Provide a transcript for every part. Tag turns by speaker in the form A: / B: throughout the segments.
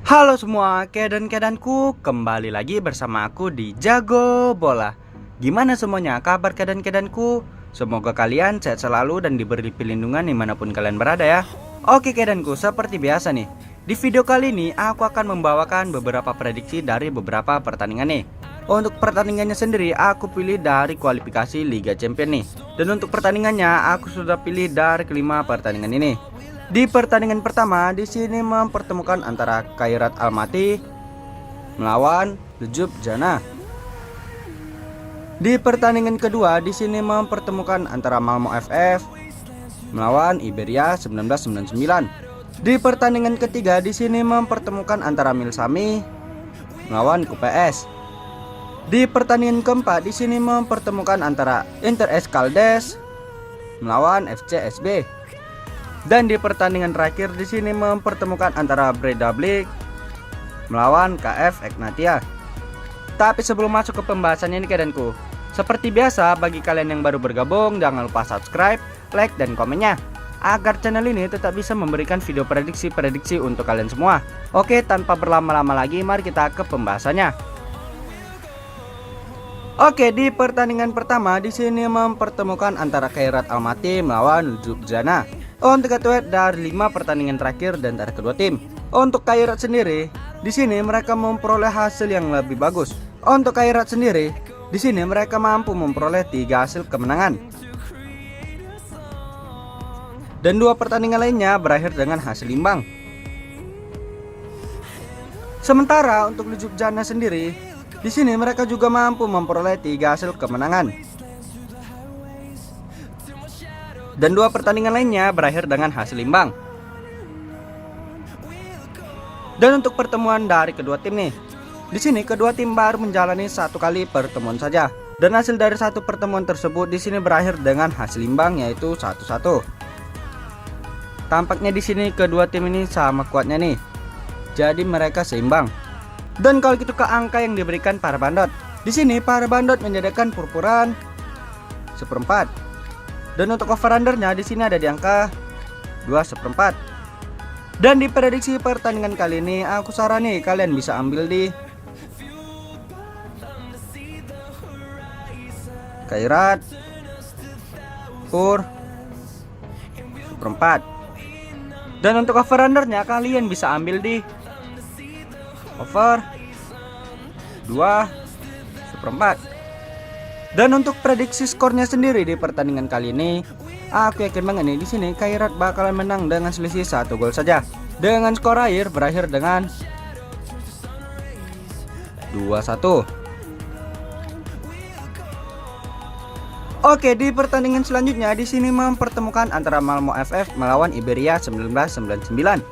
A: Halo semua, kedan-kedanku, kembali lagi bersama aku di Jago Bola. Gimana semuanya kabar kedan-kedanku? Semoga kalian sehat selalu dan diberi perlindungan dimanapun kalian berada ya. Oke kedanku, seperti biasa nih, di video kali ini aku akan membawakan beberapa prediksi dari beberapa pertandingan nih. Untuk pertandingannya sendiri aku pilih dari kualifikasi Liga Champions nih. Dan untuk pertandingannya aku sudah pilih dari kelima pertandingan ini. Di pertandingan pertama di sini mempertemukan antara Khairat Almaty melawan Lejub Jana. Di pertandingan kedua di sini mempertemukan antara Malmo FF melawan Iberia 1999. Di pertandingan ketiga di sini mempertemukan antara Milsami melawan QPS. Di pertandingan keempat di sini mempertemukan antara Inter Escaldes melawan FCSB. Dan di pertandingan terakhir di sini mempertemukan antara Breidablik melawan KF Egnatia. Tapi sebelum masuk ke pembahasannya ini kedanku, seperti biasa bagi kalian yang baru bergabung jangan lupa subscribe, like dan komennya agar channel ini tetap bisa memberikan video prediksi-prediksi untuk kalian semua. Oke, tanpa berlama-lama lagi mari kita ke pembahasannya. Oke, di pertandingan pertama di sini mempertemukan antara Khairat Almaty melawan Lejub Jana. Untuk ketuet dari 5 pertandingan terakhir dan dari kedua tim. Untuk Khairat sendiri, di sini mereka memperoleh hasil yang lebih bagus. Untuk Khairat sendiri, di sini mereka mampu memperoleh 3 hasil kemenangan. Dan 2 pertandingan lainnya berakhir dengan hasil imbang. Sementara untuk Lejub Jana sendiri, di sini mereka juga mampu memperoleh 3 hasil kemenangan. Dan 2 pertandingan lainnya berakhir dengan hasil imbang. Dan untuk pertemuan dari kedua tim nih, di sini kedua tim baru menjalani 1 kali pertemuan saja. Dan hasil dari 1 pertemuan tersebut di sini berakhir dengan hasil imbang yaitu 1-1. Tampaknya di sini kedua tim ini sama kuatnya nih. Jadi mereka seimbang. Dan kalau gitu ke angka yang diberikan para bandot, di sini para bandot menyediakan purpuran 1/4. Dan untuk over-undernya di sini ada di angka 2/4. Dan di prediksi pertandingan kali ini aku sarani kalian bisa ambil di Khairat Pur 1/4. Dan untuk over-undernya kalian bisa ambil di over 2/4. Dan untuk prediksi skornya sendiri di pertandingan kali ini, aku yakin banget nih di sini Khairat bakalan menang dengan selisih 1 gol saja. Dengan skor akhir berakhir dengan 2-1. Oke, di pertandingan selanjutnya di sini mempertemukan antara Malmo FF melawan Iberia 1999.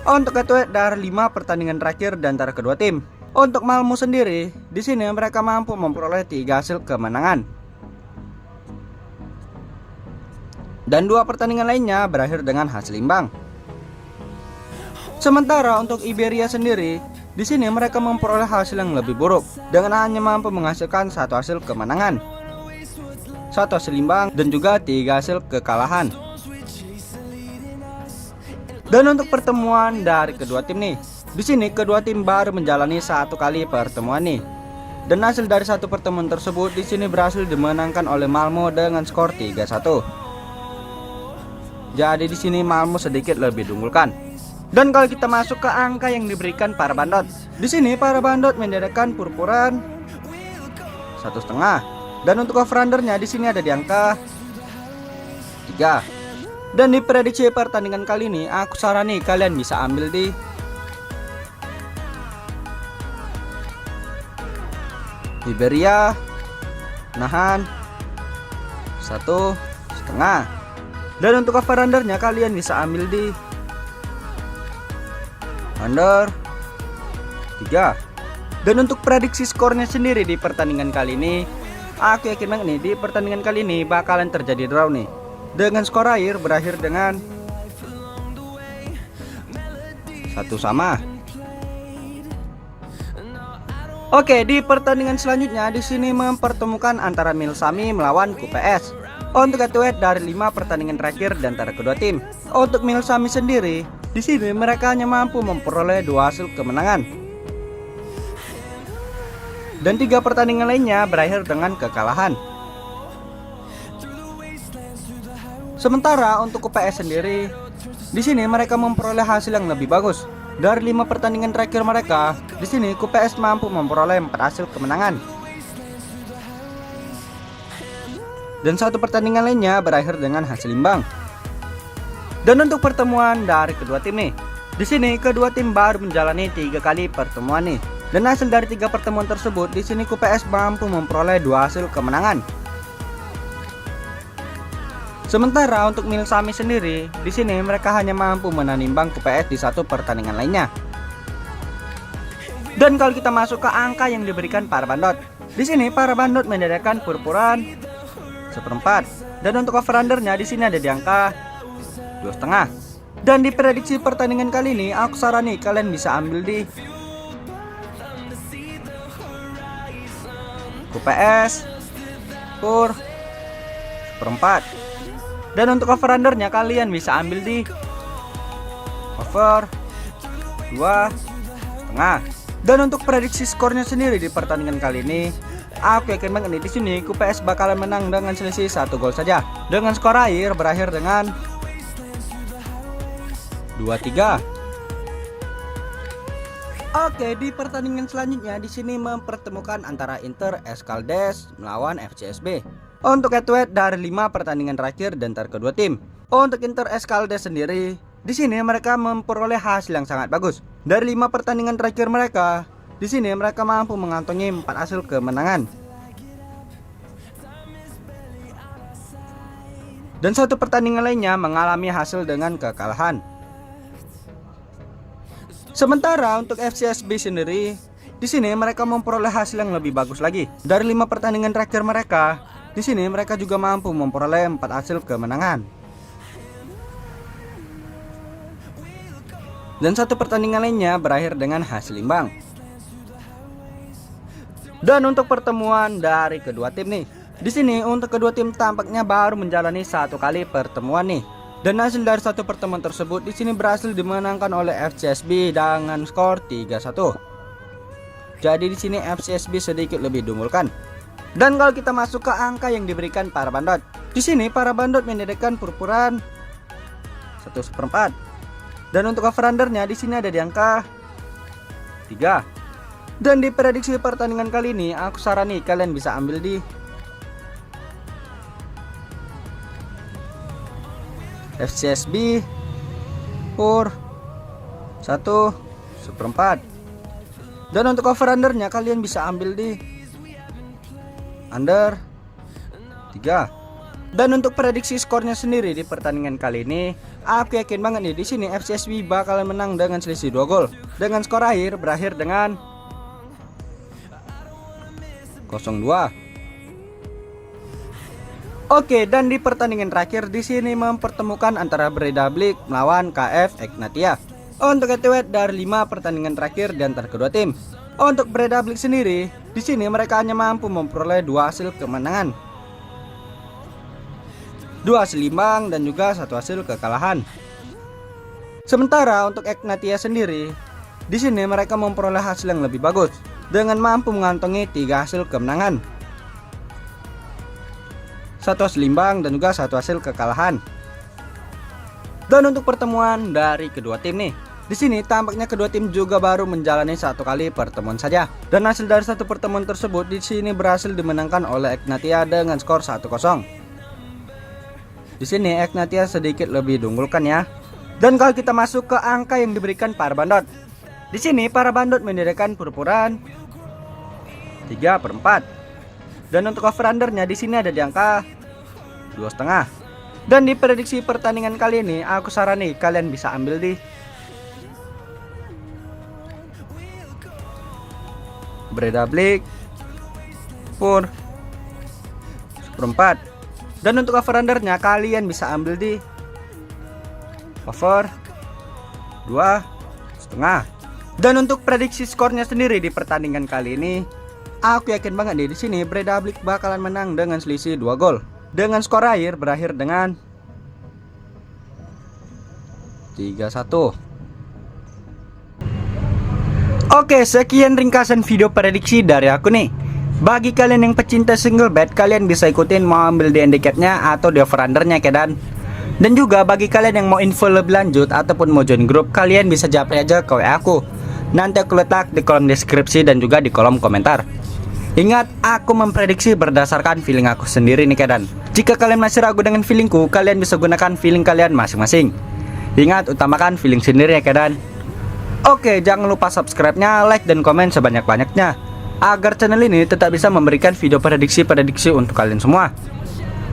A: Untuk ketuet dari 5 pertandingan terakhir dan antara kedua tim. Untuk Malmo sendiri, di sini mereka mampu memperoleh 3 hasil kemenangan. Dan 2 pertandingan lainnya berakhir dengan hasil imbang. Sementara untuk Iberia sendiri, di sini mereka memperoleh hasil yang lebih buruk dengan hanya mampu menghasilkan 1 hasil kemenangan, 1 hasil imbang dan juga 3 hasil kekalahan. Dan untuk pertemuan dari kedua tim nih, di sini kedua tim baru menjalani 1 kali pertemuan nih. Dan hasil dari 1 pertemuan tersebut di sini berhasil dimenangkan oleh Malmo dengan skor 3-1. Jadi di sini Malmo sedikit lebih diunggulkan. Dan kalau kita masuk ke angka yang diberikan para bandot, di sini para bandot menyediakan purpuran 1,5. Dan untuk over-undernya di sini ada di angka 3. Dan di prediksi pertandingan kali ini aku sarani kalian bisa ambil di Iberia nahan 1,5. Dan untuk over-undernya kalian bisa ambil di under 3. Dan untuk prediksi skornya sendiri di pertandingan kali ini, aku yakin banget nih di pertandingan kali ini bakalan terjadi draw nih. Dengan skor akhir berakhir dengan 1-1. Oke, di pertandingan selanjutnya di sini mempertemukan antara Milsami melawan QPS. Untuk ketuet dari 5 pertandingan terakhir dan antara kedua tim. Untuk Milsami sendiri, Di sini mereka hanya mampu memperoleh 2 hasil kemenangan. Dan 3 pertandingan lainnya berakhir dengan kekalahan. Sementara untuk UPS sendiri, di sini mereka memperoleh hasil yang lebih bagus. Dari 5 pertandingan terakhir mereka, di sini UPS mampu memperoleh 4 hasil kemenangan. Dan 1 pertandingan lainnya berakhir dengan hasil imbang. Dan untuk pertemuan dari kedua tim nih, di sini kedua tim baru menjalani 3 kali pertemuan nih. Dan hasil dari 3 pertemuan tersebut, di sini UPS mampu memperoleh 2 hasil kemenangan. Sementara untuk Milsami sendiri, di sini mereka hanya mampu menahan imbang UPS di 1 pertandingan lainnya. Dan kalau kita masuk ke angka yang diberikan para bandot, di sini para bandot mendapatkan purpuran 1/4. Dan untuk over undernya di sini ada di angka 2,5. Dan di prediksi pertandingan kali ini, aku sarani kalian bisa ambil di UPS pur 1/4. Dan untuk over undernya kalian bisa ambil di over 2,5. Dan untuk prediksi skornya sendiri di pertandingan kali ini, aku yakin banget nih di sini UPS bakalan menang dengan selisih 1 gol saja. Dengan skor akhir berakhir dengan 2-3. Oke, di pertandingan selanjutnya di sini mempertemukan antara Inter Escaldes melawan FCSB. Untuk head to head dari 5 pertandingan terakhir dan antar kedua tim. Untuk Inter Escaldes sendiri, di sini mereka memperoleh hasil yang sangat bagus. Dari 5 pertandingan terakhir mereka, di sini mereka mampu mengantongi 4 hasil kemenangan. Dan 1 pertandingan lainnya mengalami hasil dengan kekalahan. Sementara untuk FCSB sendiri, di sini mereka memperoleh hasil yang lebih bagus lagi. Dari 5 pertandingan terakhir mereka, di sini mereka juga mampu memperoleh 4 hasil kemenangan. Dan 1 pertandingan lainnya berakhir dengan hasil imbang. Dan untuk pertemuan dari kedua tim nih, di sini untuk kedua tim tampaknya baru menjalani 1 kali pertemuan nih. Dan hasil dari 1 pertemuan tersebut di sini berhasil dimenangkan oleh FCSB dengan skor 3-1. Jadi di sini FCSB sedikit lebih diunggulkan. Dan kalau kita masuk ke angka yang diberikan para bandot, di sini para bandot mendapatkan purpuran 1/4. Dan untuk over undernya di sini ada di angka 3. Dan di prediksi pertandingan kali ini, aku sarani kalian bisa ambil di FCSB pur 1/4. Dan untuk over undernya kalian bisa ambil di under 3. Dan untuk prediksi skornya sendiri di pertandingan kali ini, aku yakin banget nih di sini FCSB bakalan menang dengan selisih 2 gol. Dengan skor akhir berakhir dengan 0-2. Oke, dan di pertandingan terakhir di sini mempertemukan antara Breiðablik melawan KF Egnatia. Untuk head to head dari 5 pertandingan terakhir di antar kedua tim. Untuk Breiðablik sendiri, di sini mereka hanya mampu memperoleh 2 hasil kemenangan, 2 hasil imbang dan juga 1 hasil kekalahan. Sementara untuk Egnatia sendiri, di sini mereka memperoleh hasil yang lebih bagus dengan mampu mengantongi 3 hasil kemenangan, 1 hasil imbang dan juga 1 hasil kekalahan. Dan untuk pertemuan dari kedua tim nih, di sini tampaknya kedua tim juga baru menjalani 1 kali pertemuan saja. Dan hasil dari 1 pertemuan tersebut di sini berhasil dimenangkan oleh Egnatia dengan skor 1-0. Di sini Egnatia sedikit lebih diunggulkan ya. Dan kalau kita masuk ke angka yang diberikan para bandot, di sini para bandot mendapatkan purpuran 3/4. Dan untuk over undernya di sini ada di angka 2,5. Dan di prediksi pertandingan kali ini, aku sarani kalian bisa ambil di Breiðablik pur 1/4. Dan untuk over undernya kalian bisa ambil di over 2,5. Dan untuk prediksi skornya sendiri di pertandingan kali ini, aku yakin banget nih di sini Breiðablik bakalan menang dengan selisih 2 gol. Dengan skor akhir berakhir dengan 3-1. Oke, sekian ringkasan video prediksi dari aku nih. Bagi kalian yang pecinta single bet, kalian bisa ikutin mau ambil di handicapnya atau di over-undernya kedan. Dan juga bagi kalian yang mau info lebih lanjut ataupun mau join grup, kalian bisa japri aja ke WA aku. Nanti aku letak di kolom deskripsi dan juga di kolom komentar. Ingat, aku memprediksi berdasarkan feeling aku sendiri nih kedan. Jika kalian masih ragu dengan feelingku, kalian bisa gunakan feeling kalian masing-masing. Ingat, utamakan feeling sendiri ya kedan. Oke, jangan lupa subscribe-nya, like dan komen sebanyak-banyaknya agar channel ini tetap bisa memberikan video prediksi-prediksi untuk kalian semua.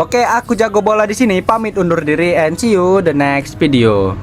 A: Oke, aku jago bola di sini, pamit undur diri and see you the next video.